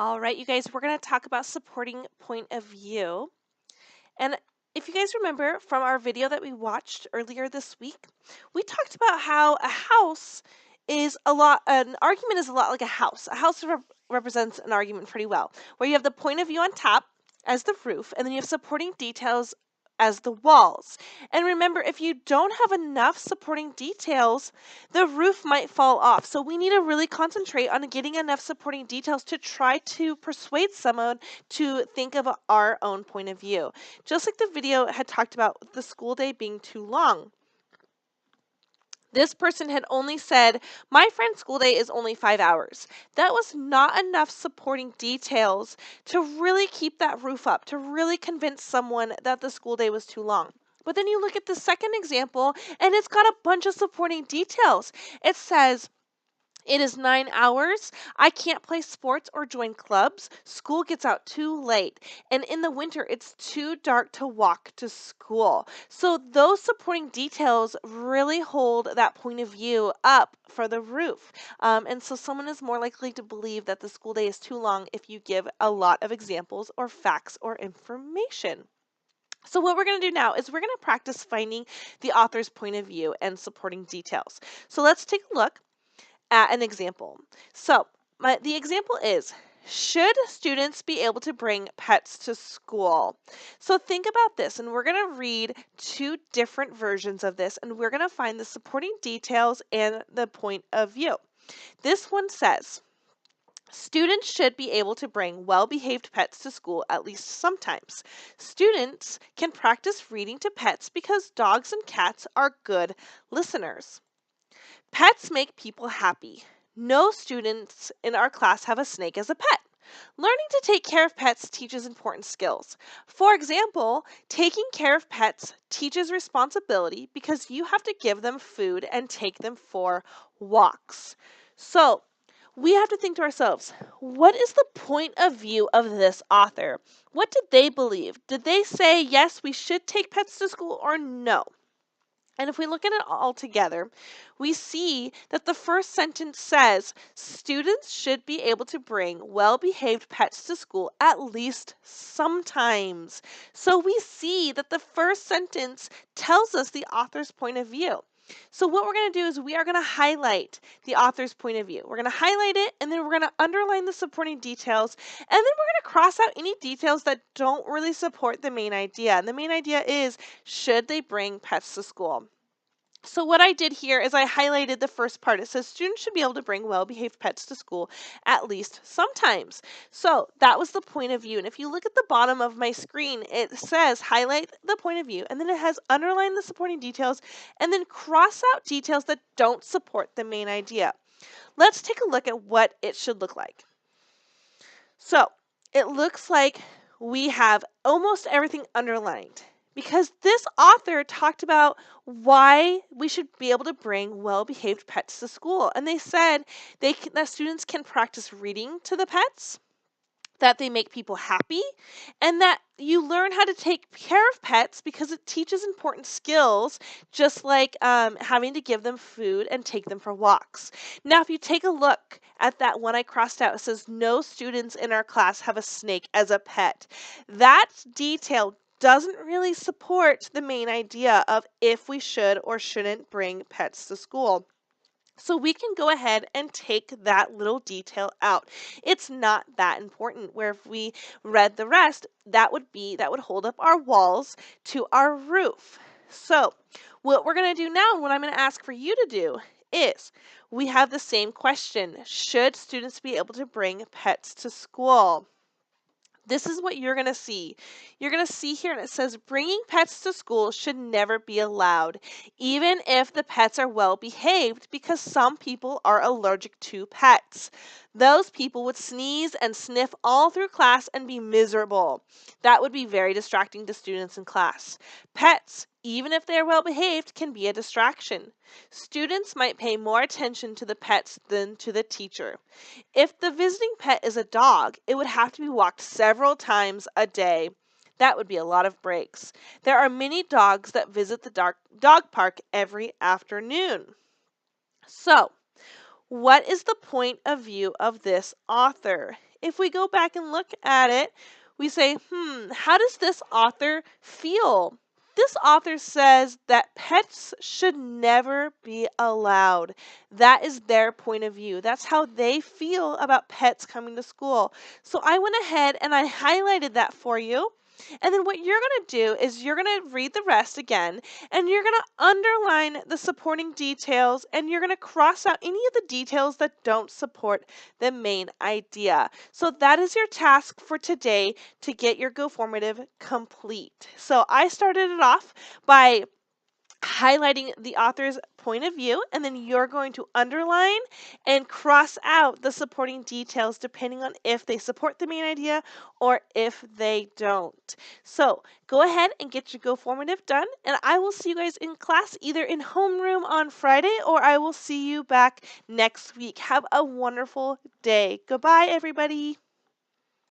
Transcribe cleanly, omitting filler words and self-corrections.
All right, you guys, we're going to talk about supporting point of view. And if you guys remember from our video that we watched earlier this week, we talked about how an argument is a lot like a house. A house represents an argument pretty well, where you have the point of view on top as the roof, and then you have supporting details as the walls. And remember, if you don't have enough supporting details, the roof might fall off. So we need to really concentrate on getting enough supporting details to try to persuade someone to think of our own point of view. Just like the video had talked about the school day being too long. This person had only said, my friend's school day is only 5 hours. That was not enough supporting details to really keep that roof up, to really convince someone that the school day was too long. But then you look at the second example, and it's got a bunch of supporting details. It says, it is 9 hours. I can't play sports or join clubs. School gets out too late. And in the winter, it's too dark to walk to school. So those supporting details really hold that point of view up for the roof. And so someone is more likely to believe that the school day is too long if you give a lot of examples or facts or information. So what we're going to do now is we're going to practice finding the author's point of view and supporting details. So let's take a look at an example. So the example is, should students be able to bring pets to school? So think about this, and we're going to read two different versions of this, and we're going to find the supporting details and the point of view. This one says, students should be able to bring well-behaved pets to school at least sometimes. Students can practice reading to pets because dogs and cats are good listeners. Pets make people happy. No students in our class have a snake as a pet. Learning to take care of pets teaches important skills. For example, taking care of pets teaches responsibility because you have to give them food and take them for walks. So, we have to think to ourselves, what is the point of view of this author? What did they believe? Did they say, yes, we should take pets to school, or no? And if we look at it all together, we see that the first sentence says students should be able to bring well-behaved pets to school at least sometimes. So we see that the first sentence tells us the author's point of view. So what we're going to do is we are going to highlight the author's point of view. We're going to highlight it, and then we're going to underline the supporting details, and then we're going to cross out any details that don't really support the main idea. And the main idea is, should they bring pets to school? So what I did here is I highlighted the first part. It says students should be able to bring well-behaved pets to school at least sometimes. So that was the point of view. And if you look at the bottom of my screen, it says highlight the point of view, and then it has underline the supporting details, and then cross out details that don't support the main idea. Let's take a look at what it should look like. So it looks like we have almost everything underlined, because this author talked about why we should be able to bring well-behaved pets to school. And they said that students can practice reading to the pets, that they make people happy, and that you learn how to take care of pets because it teaches important skills, just like having to give them food and take them for walks. Now, if you take a look at that one I crossed out, it says no students in our class have a snake as a pet. That detail doesn't really support the main idea of if we should or shouldn't bring pets to school. So we can go ahead and take that little detail out. It's not that important, where if we read the rest, that would hold up our walls to our roof. So what we're going to do now, and what I'm going to ask for you to do, is we have the same question. Should students be able to bring pets to school? This is what you're going to see. You're going to see here, and it says bringing pets to school should never be allowed, even if the pets are well behaved, because some people are allergic to pets. Those people would sneeze and sniff all through class and be miserable. That would be very distracting to students in class. Pets, even if they are well behaved, can be a distraction. Students might pay more attention to the pets than to the teacher. If the visiting pet is a dog, it would have to be walked several times a day. That would be a lot of breaks. There are many dogs that visit the dog park every afternoon. So, what is the point of view of this author? if we go back and look at it, we say, how does this author feel? This author says that pets should never be allowed. That is their point of view. That's how they feel about pets coming to school. So I went ahead and I highlighted that for you. And then what you're going to do is you're going to read the rest again and you're going to underline the supporting details and you're going to cross out any of the details that don't support the main idea. So that is your task for today to get your Go Formative complete. So I started it off by highlighting the author's point of view, and then you're going to underline and cross out the supporting details depending on if they support the main idea or if they don't. So go ahead and get your Go Formative done, and I will see you guys in class either in homeroom on Friday or I will see you back next week. Have a wonderful day. Goodbye, everybody.